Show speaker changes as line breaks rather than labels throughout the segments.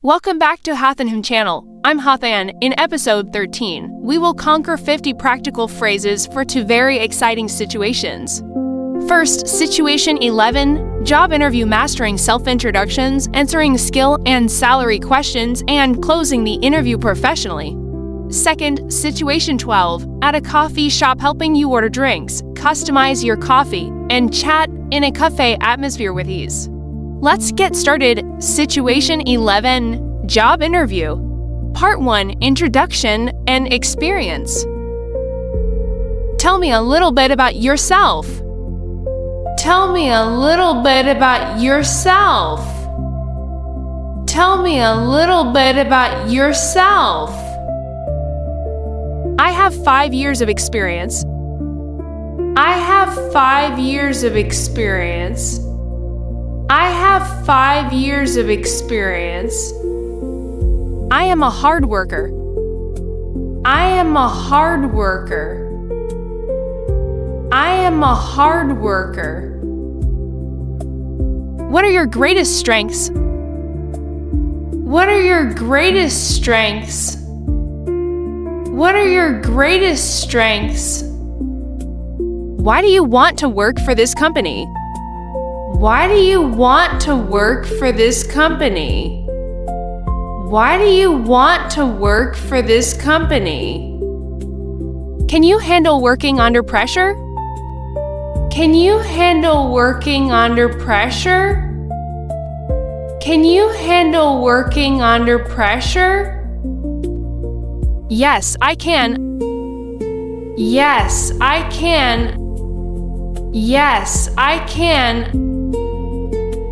Welcome back to Ha Thanh channel. I'm Ha Thanh. In episode 13, we will conquer 50 practical phrases for 2 very exciting situations. First, situation 11, job interview mastering self-introductions, answering skill and salary questions, and closing the interview professionally. Second, situation 12, at a coffee shop helping you order drinks, customize your coffee, and chat in a cafe atmosphere with ease. Let's get started. Situation 11, job interview. Part 1, introduction and experience. Tell me a little bit about yourself. Tell me a little bit about yourself. Tell me a little bit about yourself. I have 5 years of experience. I have 5 years of experience. I have 5 years of experience. I am a hard worker. I am a hard worker. I am a hard worker. What are your greatest strengths? What are your greatest strengths? What are your greatest strengths? Why do you want to work for this company? Why do you want to work for this company? Why do you want to work for this company? Can you handle working under pressure? Can you handle working under pressure? Can you handle working under pressure? Yes, I can. Yes, I can. Yes, I can.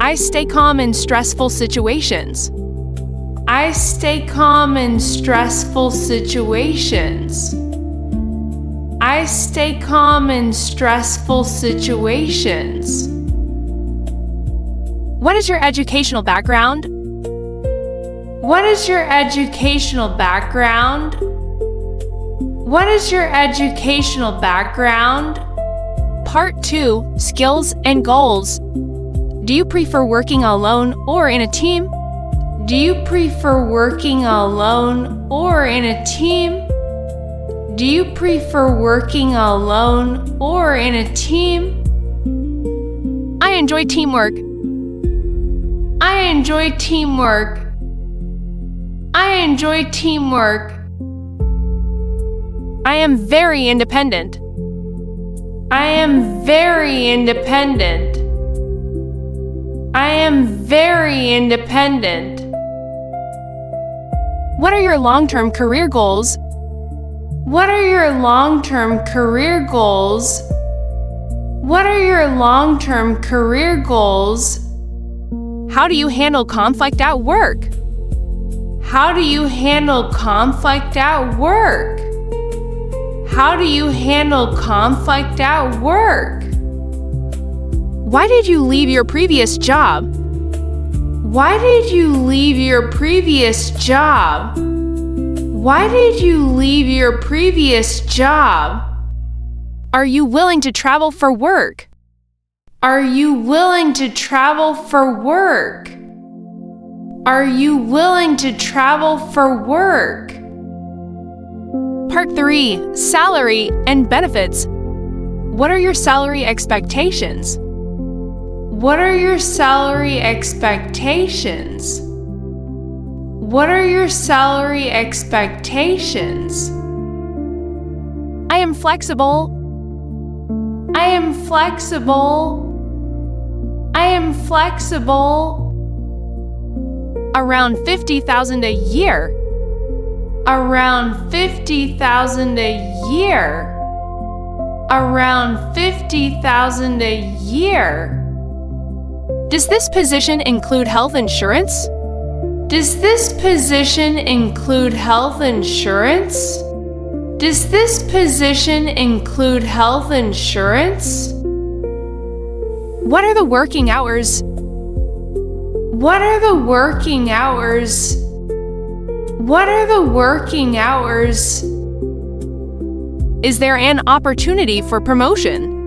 I stay calm in stressful situations. I stay calm in stressful situations. I stay calm in stressful situations. What is your educational background? What is your educational background? What is your educational background? Part 2, skills and goals. Do you prefer working alone or in a team? Do you prefer working alone or in a team? Do you prefer working alone or in a team? I enjoy teamwork. I enjoy teamwork. I enjoy teamwork. I am very independent. I am very independent. I am very independent. What are your long-term career goals? What are your long-term career goals? What are your long-term career goals? How do you handle conflict at work? How do you handle conflict at work? How do you handle conflict at work? Why did you leave your previous job? Why did you leave your previous job? Why did you leave your previous job? Are you willing to travel for work? Are you willing to travel for work? Are you willing to travel for work? Part 3, salary and benefits. What are your salary expectations? What are your salary expectations? What are your salary expectations? I am flexible. I am flexible. I am flexible. Around 50,000 a year. Around 50,000 a year. Around 50,000 a year. Does this position include health insurance? Does this position include health insurance? Does this position include health insurance? What are the working hours? What are the working hours? What are the working hours? Is there an opportunity for promotion?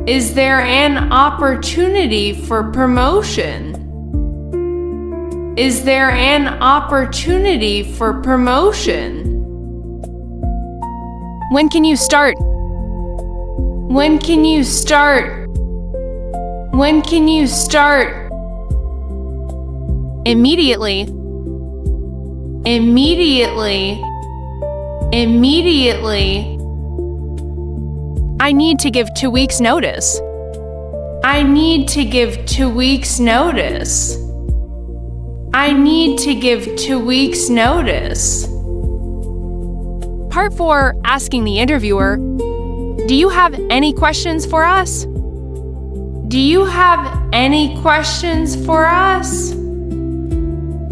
Is there an opportunity for promotion? Is there an opportunity for promotion?
When can you start?
When can you start? When can you start?
Immediately.
Immediately. Immediately.
I need to give 2 weeks' notice.
I need to give 2 weeks' notice. I need to give 2 weeks' notice.
Part 4, asking the interviewer, do you have any questions for us?
Do you have any questions for us?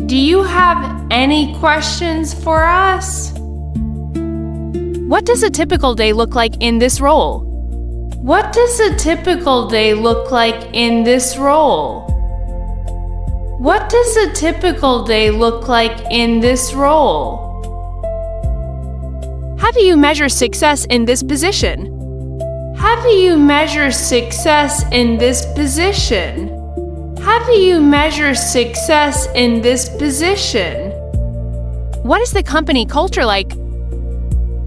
Do you have any questions for us?
What does a typical day look like in this role?
What does a typical day look like in this role? What does a typical day look like in this role?
How do you measure success in this position?
How do you measure success in this position? How do you measure success in this position?
What is the company culture like?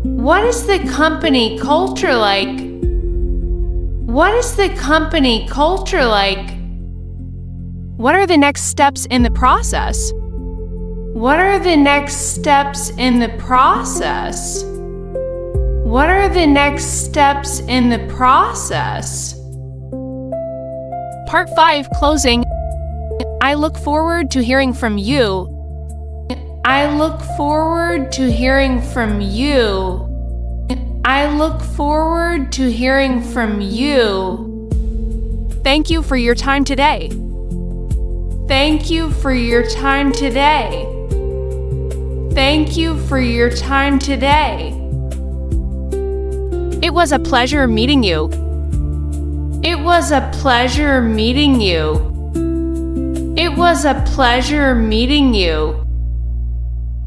What is the company culture like? What is the company culture like?
What are the next steps in the process?
What are the next steps in the process? What are the next steps in the process?
Part 5, closing. I look forward to hearing from you.
I look forward to hearing from you. I look forward to hearing from you.
Thank you for your time today.
Thank you for your time today. Thank you for your time today.
It was a pleasure meeting you.
It was a pleasure meeting you. It was a pleasure meeting you.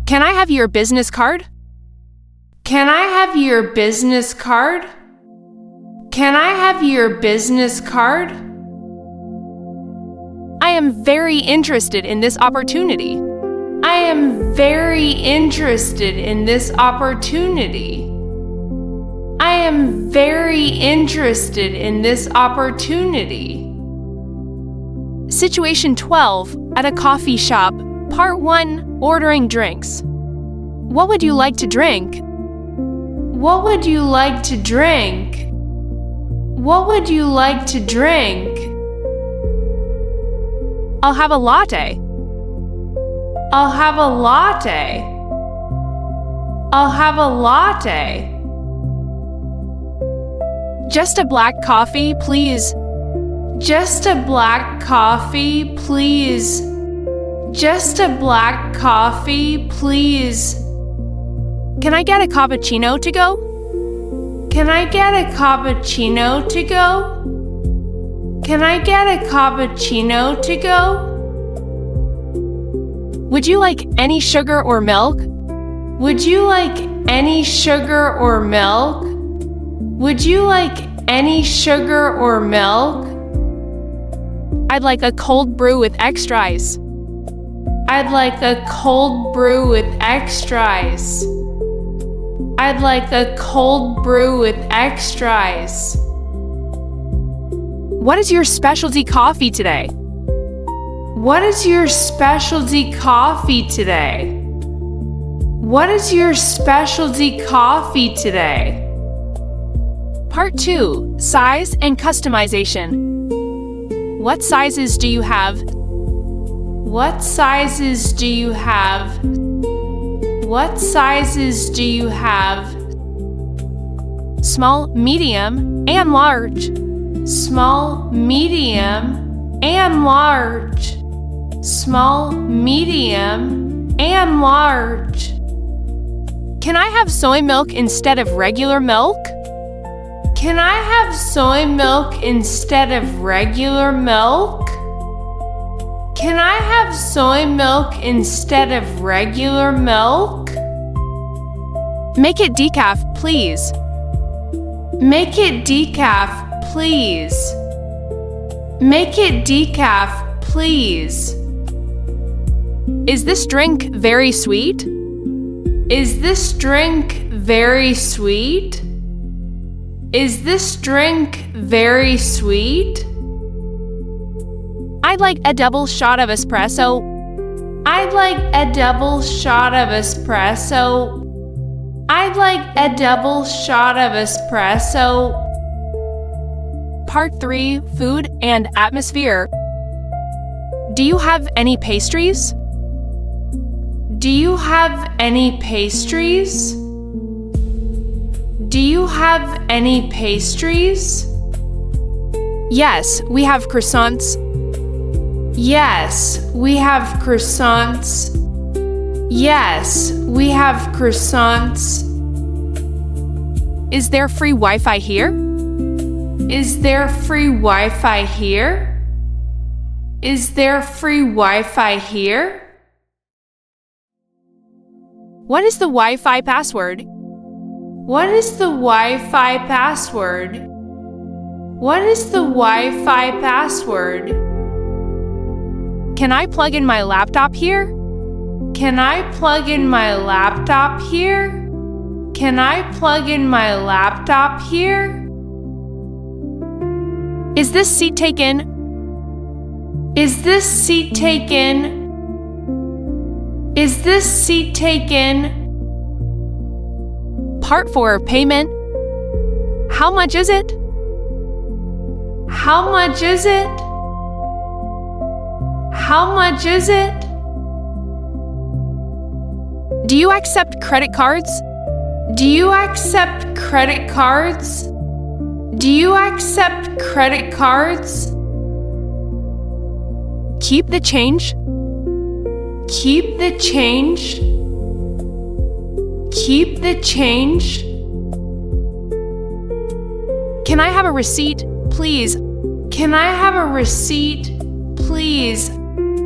Can I have your business card?
Can I have your business card? Can I have your business card?
I am very interested in this opportunity.
I am very interested in this opportunity. I am very interested in this opportunity.
Situation 12, at a coffee shop. Part 1, ordering drinks. What would you like to drink?
What would you like to drink? What would you like to drink?
I'll have a latte.
I'll have a latte. I'll have a latte.
Just a black coffee, please.
Just a black coffee, please. Just a black coffee, please.
Can I get a cappuccino to go?
Can I get a cappuccino to go? Can I get a cappuccino to go?
Would you like any sugar or milk?
Would you like any sugar or milk? Would you like any sugar or milk?
I'd like a cold brew with extra ice.
I'd like a cold brew with extra ice. I'd like a cold brew with extra ice.
What is your specialty coffee today?
What is your specialty coffee today? What is your specialty coffee today?
Part 2, size and customization. What sizes do you have?
What sizes do you have? What sizes do you have?
Small, medium, and large.
Small, medium, and large. Small, medium, and large.
Can I have soy milk instead of regular milk?
Can I have soy milk instead of regular milk? Can I have soy milk instead of regular milk?
Make it decaf, please.
Make it decaf, please. Make it decaf, please.
Is this drink very sweet?
Is this drink very sweet? Is this drink very sweet?
I'd like a double shot of espresso.
I'd like a double shot of espresso. I'd like a double shot of espresso.
Part 3, Food and Atmosphere. Do you have any pastries?
Do you have any pastries? Do you have any pastries?
Yes, we have croissants.
Yes, we have croissants. Yes, we have croissants.
Is there free Wi-Fi here?
Is there free Wi-Fi here? Is there free Wi-Fi here?
What is the Wi-Fi password?
What is the Wi-Fi password? What is the Wi-Fi password?
Can I plug in my laptop here?
Can I plug in my laptop here? Can I plug in my laptop here?
Is this seat taken?
Is this seat taken? Is this seat taken?
Part 4, Payment. How much is it?
How much is it? How much is it?
Do you accept credit cards?
Do you accept credit cards? Do you accept credit cards?
Keep the change.
Keep the change. Keep the change.
Can I have a receipt, please?
Can I have a receipt, please?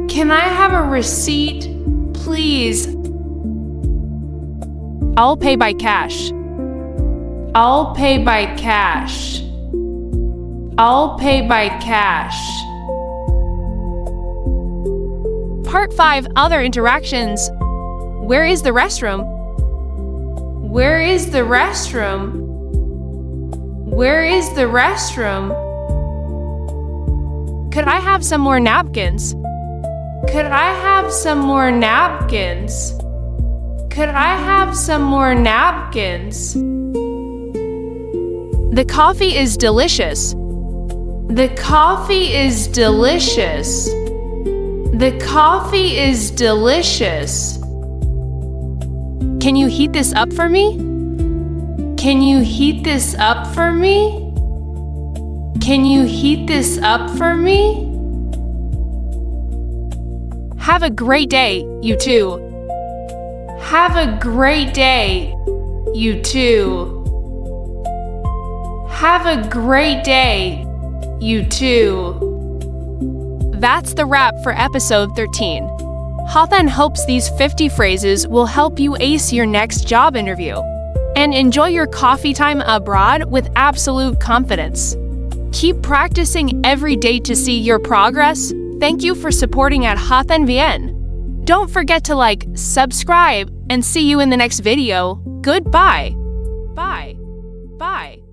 Can I have a receipt, please?
I'll pay by cash.
I'll pay by cash. I'll pay by cash.
Part 5, Other Interactions. Where is the restroom?
Where is the restroom? Where is the restroom?
Could I have some more napkins?
Could I have some more napkins? Could I have some more napkins?
The coffee is delicious.
The coffee is delicious. The coffee is delicious.
Can you heat this up for me?
Can you heat this up for me? Can you heat this up for me?
Have a great day, you too.
Have a great day, you too. Have a great day, you too.
That's the wrap for episode 13. Ha Thanh hopes these 50 phrases will help you ace your next job interview and enjoy your coffee time abroad with absolute confidence. Keep practicing every day to see your progress. Thank you for supporting at Ha Thanh VN. Don't forget to like, subscribe, and see you in the next video. Goodbye. Bye. Bye.